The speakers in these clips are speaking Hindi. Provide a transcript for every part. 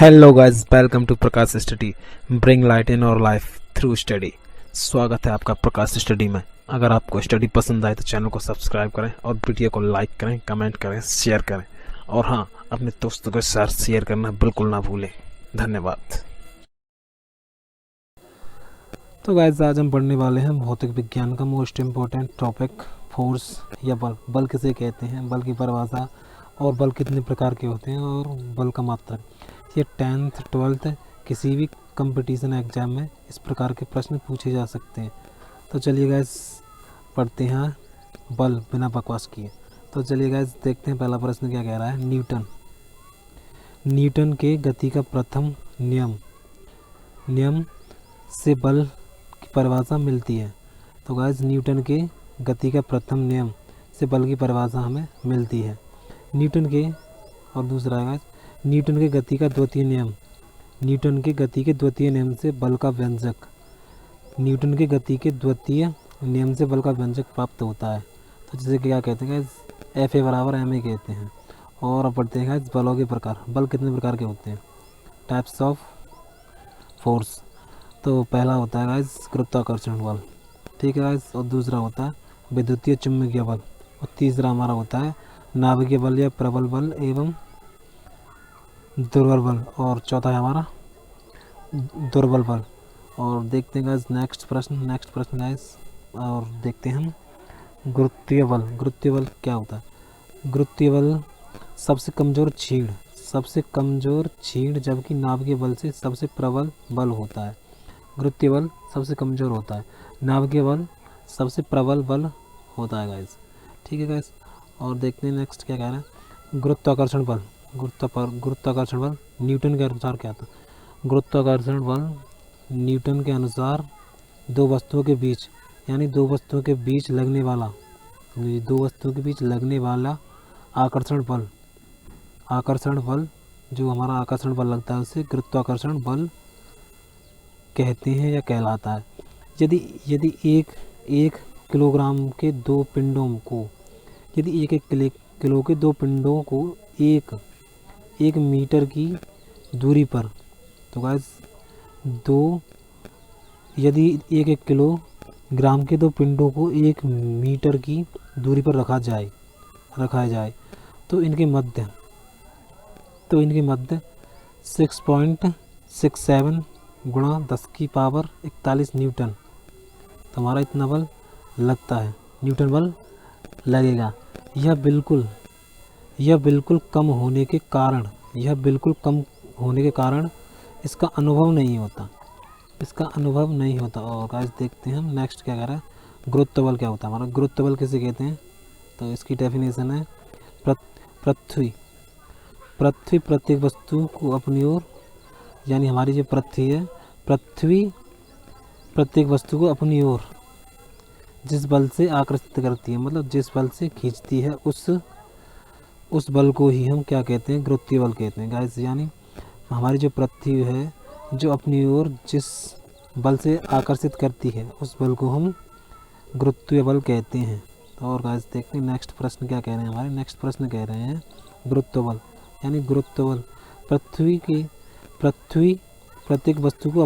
Hello guys, welcome to Prakash study. Bring light in our life through study. स्वागत है आपका प्रकाश स्टडी में। अगर आपको स्टडी पसंद आए तो चैनल को सब्सक्राइब करें और वीडियो को लाइक करें, कमेंट करें, शेयर करें और हाँ, अपने दोस्तों के साथ शेयर करना बिल्कुल ना भूलें। धन्यवाद। तो गाइस, आज हम पढ़ने वाले हैं भौतिक विज्ञान का मोस्ट इम्पोर्टेंट टॉपिक, फोर्स या बल। बल किसे कहते हैं, बल की परिभाषा और बल कितने प्रकार के होते हैं और बल का मात्रक। ये 10th 12th किसी भी कंपटीशन एग्जाम में इस प्रकार के प्रश्न पूछे जा सकते हैं। तो चलिए गाइस, पढ़ते हैं बल बिना बकवास किए। तो चलिए गाइस, देखते हैं पहला प्रश्न क्या कह रहा है। न्यूटन के गति का प्रथम नियम से बल की परिभाषा मिलती है। तो गाइस, न्यूटन के गति का प्रथम नियम से बल की परिभाषा हमें मिलती है। न्यूटन के और दूसरा है गाइस, न्यूटन के गति का द्वितीय नियम। न्यूटन के गति के द्वितीय नियम से बल का व्यंजक। न्यूटन के गति के द्वितीय नियम से बल का व्यंजक प्राप्त होता है। तो जिसे क्या कहते हैं गाइस, Fa बराबर ma कहते हैं। और अब पढ़ते हैं गाइस बलों के प्रकार। बल कितने प्रकार के होते हैं, टाइप्स ऑफ फोर्स। तो पहला होता है गाइस गुरुत्वाकर्षण बल, ठीक है गाइस। और दूसरा होता है विद्युतीय चुंबकीय बल। और तीसरा हमारा होता है नाभिकीय बल या प्रबल बल एवं दुर्बल बल। और चौथा है हमारा दुर्बल बल। और देखते हैं गाइस नेक्स्ट प्रश्न गाइस, और देखते हैं हम गुरुत्वीय बल। गुरुत्वीय बल क्या होता है। गुरुत्वीय बल सबसे कमजोर छीड़ जबकि नाभिकीय बल से सबसे प्रबल बल होता है। गुरुत्वीय बल सबसे कमजोर होता है, नाभिकीय बल सबसे प्रबल बल होता है गाइस, ठीक है गाइस। और देखते हैं नेक्स्ट क्या कह रहा है। गुरुत्वाकर्षण बल न्यूटन के अनुसार क्या था। गुरुत्वाकर्षण बल न्यूटन के अनुसार दो वस्तुओं के बीच लगने वाला आकर्षण बल जो हमारा आकर्षण बल लगता है उसे गुरुत्वाकर्षण बल कहते हैं या कहलाता है। यदि एक किलोग्राम के दो पिंडों को किलो के दो पिंडों को एक मीटर की दूरी पर, तो गाइस यदि एक किलोग्राम के दो पिंडों को 1 मीटर की दूरी पर रखा जाए तो इनके मध्य 6.67 गुणा 10 की पावर 41 न्यूटन, तो हमारा इतना बल लगता है, न्यूटन बल लगेगा। यह बिल्कुल कम होने के कारण इसका अनुभव नहीं होता। और गाइस देखते हैं हम नेक्स्ट क्या कह रहा है। गुरुत्व बल क्या होता है हमारा। गुरुत्व बल किसे कहते हैं, तो इसकी डेफिनेशन है पृथ्वी प्रत्येक वस्तु को अपनी ओर, यानी हमारी जो पृथ्वी है, पृथ्वी प्रत्येक वस्तु को अपनी ओर जिस बल से आकर्षित करती है, मतलब जिस बल से खींचती है, उस बल को ही हम क्या कहते हैं, गुरुत्वीय बल कहते हैं गाइस। यानी हमारी जो पृथ्वी है, जो अपनी ओर जिस बल से आकर्षित करती है, उस बल को हम गुरुत्वीय बल कहते हैं। और गाइस देखते हैं नेक्स्ट प्रश्न क्या कह रहे हैं हमारे। नेक्स्ट प्रश्न कह रहे हैं गुरुत्व बल, यानी गुरुत्व बल पृथ्वी प्रत्येक वस्तु को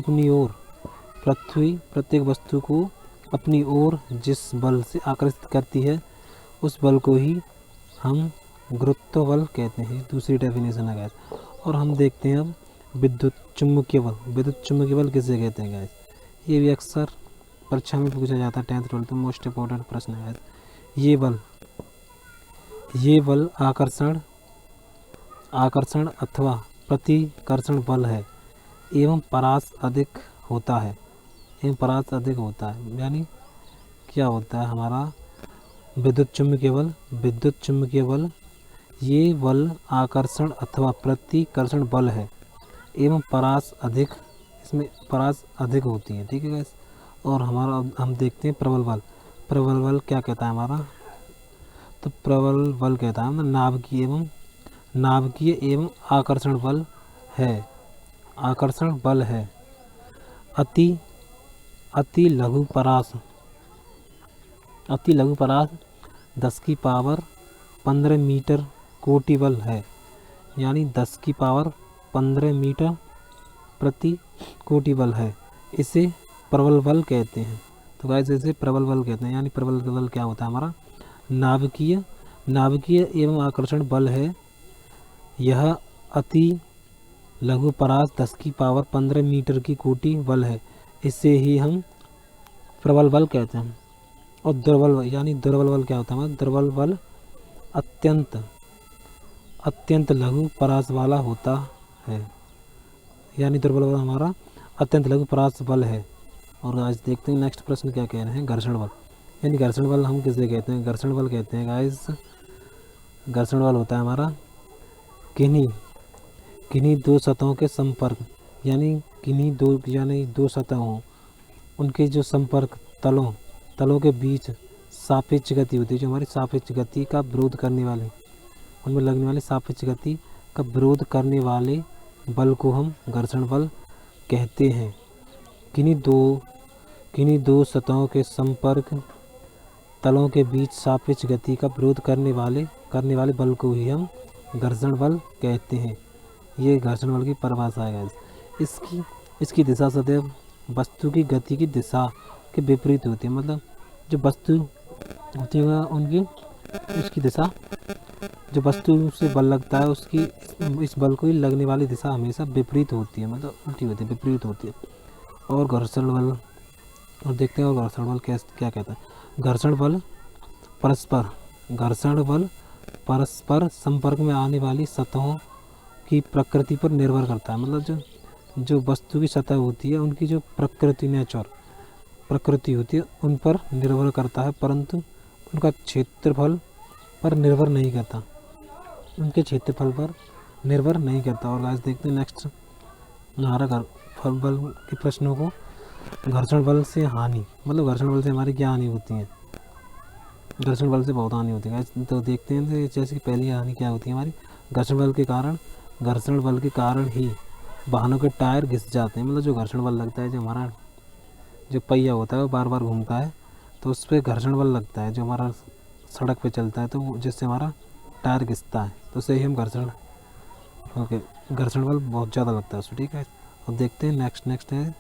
अपनी ओर जिस बल से आकर्षित करती है, उस बल को ही हम गुरुत्व बल कहते हैं। दूसरी डेफिनेशन है गाइस। और हम देखते हैं अब विद्युत चुम्बकीय बल किसे कहते हैं गाइस। ये भी अक्सर परीक्षा में पूछा जाता है, 10th 12th में मोस्ट इम्पोर्टेंट प्रश्न है गाइस। ये बल आकर्षण अथवा प्रतिकर्षण बल है एवं परास अधिक होता है। यानी क्या होता है हमारा विद्युत चुम्बकीय बल ये बल आकर्षण अथवा प्रतिकर्षण बल है एवं इसमें परास अधिक होती है, ठीक है गाइस। और हम देखते हैं प्रबल बल क्या कहता है हमारा। तो प्रबल बल कहता है नाभिकीय एवं आकर्षण बल है। अति लघु परास 10 की पावर 15 मीटर कोटि बल है, यानी 10 की पावर 15 मीटर प्रति कोटि बल है, इसे प्रबल बल कहते हैं। तो गाइस इसे प्रबल बल कहते हैं। यानी प्रबल बल क्या होता है हमारा, नाभिकीय एवं आकर्षण बल है। यह अति लघु परास 10⁻15 मीटर की कोटि बल है, इसे ही हम प्रबल बल कहते हैं। और दुर्बल यानी दुर्बल बल क्या होता है हमारा, दुर्बल बल अत्यंत लघु परास वाला होता है। यानी दुर्बल बल हमारा अत्यंत लघु परास बल है। और आज देखते हैं नेक्स्ट प्रश्न क्या कह रहे हैं, घर्षण बल। यानी घर्षण बल हम किसे कहते हैं, घर्षण बल कहते हैं गाइस, घर्षण बल होता है हमारा किन्हीं दो सतहों के संपर्क, यानी दो सतह हों, उनके जो संपर्क तलों के बीच सापेक्ष गति होती है, जो हमारी सापेक्ष गति का विरोध करने वाले, उनमें लगने वाले सापेक्ष गति का विरोध करने वाले बल को हम घर्षण बल कहते हैं। किन्हीं दो सतहों के संपर्क तलों के बीच सापेक्ष गति का विरोध करने वाले बल को ही हम घर्षण बल कहते हैं। ये घर्षण बल की परिभाषा है। इसकी दिशा सदैव वस्तु की गति की दिशा के विपरीत होती है। मतलब जो वस्तु होती है उनकी उसकी दिशा, जो वस्तु से बल लगता है उसकी इस बल को ही लगने वाली दिशा हमेशा विपरीत होती है, मतलब उल्टी होती है, विपरीत होती है। और घर्षण बल, और देखते हैं और घर्षण बल क्या कहता है। घर्षण बल परस्पर संपर्क में आने वाली सतहों की प्रकृति पर निर्भर करता है। मतलब जो वस्तु की सतह होती है उनकी जो प्रकृति होती है उन पर निर्भर करता है, परंतु उनका क्षेत्रफल पर निर्भर नहीं करता, उनके क्षेत्रफल पर निर्भर नहीं करता। और आज देखते हैं नेक्स्ट हमारा घर्षण बल के प्रश्नों को। घर्षण बल से हानि, मतलब घर्षण बल से हमारी क्या हानि होती है, घर्षण बल से बहुत हानि होती है। तो देखते हैं जैसे कि पहली हानि क्या होती है हमारी, घर्षण बल के कारण ही वाहनों के टायर घिस जाते हैं। मतलब जो घर्षण बल लगता है, जो हमारा जो पहिया होता है वो बार बार घूमता है, तो उस पर घर्षण बल लगता है जो हमारा सड़क पे चलता है, तो जिससे हमारा टायर घिसता है, तो उससे ही हम घर्षण बल बहुत ज़्यादा लगता है उसको, ठीक है। और देखते हैं नेक्स्ट है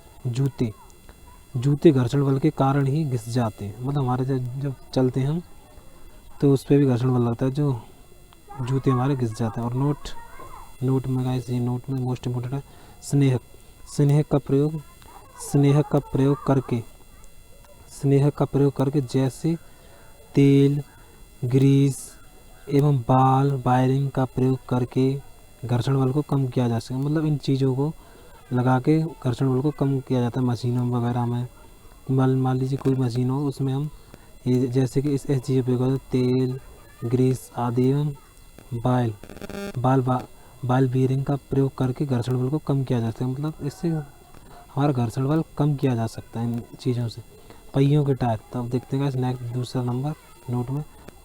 जूते घर्षण बल के कारण ही घिस जाते हैं। मतलब हमारे जब चलते हैं हम तो उस पर भी घर्षण बल लगता है, जो जूते हमारे घिस जाते हैं। और नोट में गाइस, ये नोट में मोस्ट इम्पोर्टेंट है स्नेह का प्रयोग करके जैसे तेल, ग्रीस एवं बाल वायरिंग का प्रयोग करके घर्षण बल को कम किया जा सके। मतलब इन चीज़ों को लगा के घर्षण बल को कम किया जाता है मशीनों वगैरह में। मान लीजिए कोई मशीन हो, उसमें हम ये जैसे कि इस चीज़ उपयोग करते हैं, तेल, ग्रीस आदि एवं बाल बीयरिंग का प्रयोग करके घर्षण बल को कम किया जा सकता है। मतलब इससे हमारा घर्षण बल कम किया जा सकता है इन चीज़ों से। पहियों के टायर, तब देखते हैं नेक्स्ट दूसरा नंबर नोट में,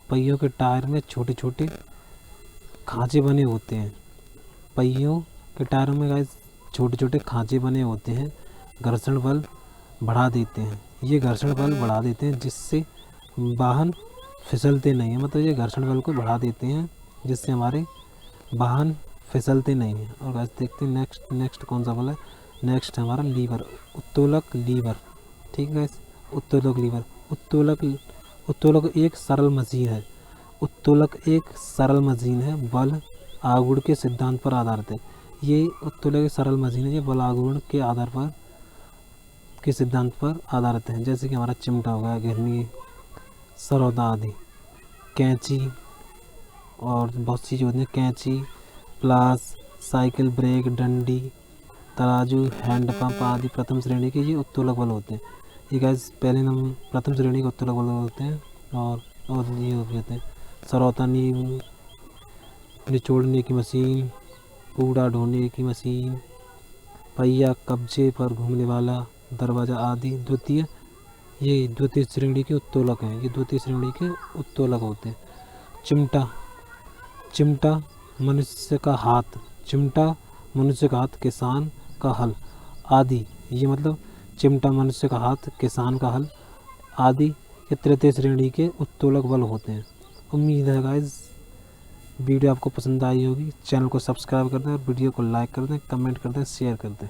पहियों के टायर में छोटे छोटे खांचे बने होते हैं। पहियों के टायरों में गाइस छोटे छोटे खांचे बने होते हैं, घर्षण बल बढ़ा देते हैं। ये घर्षण बल बढ़ा देते हैं जिससे वाहन फिसलते नहीं हैं। मतलब ये घर्षण बल को बढ़ा देते हैं जिससे हमारे वाहन फिसलते नहीं हैं। और गाइस देखते हैं नेक्स्ट कौन सा बल है। नेक्स्ट हमारा लीवर, उत्तोलक लीवर, ठीक है। उत्तोलक लीवर, उत्तोलक एक सरल मशीन है, बल आघूर्ण के सिद्धांत पर आधारित है। ये उत्तोलक एक सरल मशीन है, ये बल आघूर्ण के सिद्धांत पर आधारित है। जैसे कि हमारा चिमटा हो गया, घिरनी, सरौदा आदि, कैंची और बहुत चीज़ें होती हैं, कैंची, प्लास, साइकिल, ब्रेक, डंडी, तराजू, हैंड पंप आदि प्रथम श्रेणी के ये उत्तोलक बल होते हैं। ये गाइस पहले नंबर प्रथम श्रेणी के उत्तोलक बल होते हैं। और ये होते हैं सरौता, निचोड़ने की मशीन, कूड़ा ढोने की मशीन, पहिया, कब्जे पर घूमने वाला दरवाज़ा आदि द्वितीय श्रेणी के उत्तोलक हैं। ये द्वितीय श्रेणी के उत्तोलक होते हैं। चिमटा मनुष्य का हाथ, किसान का हल आदि, ये मतलब चिमटा मनुष्य का हाथ, किसान का हल आदि ये तृतीय श्रेणी के उत्तोलक बल होते हैं। उम्मीद है गाइस वीडियो आपको पसंद आई होगी, चैनल को सब्सक्राइब कर दें और वीडियो को लाइक कर दें, कमेंट कर दें, शेयर कर दें।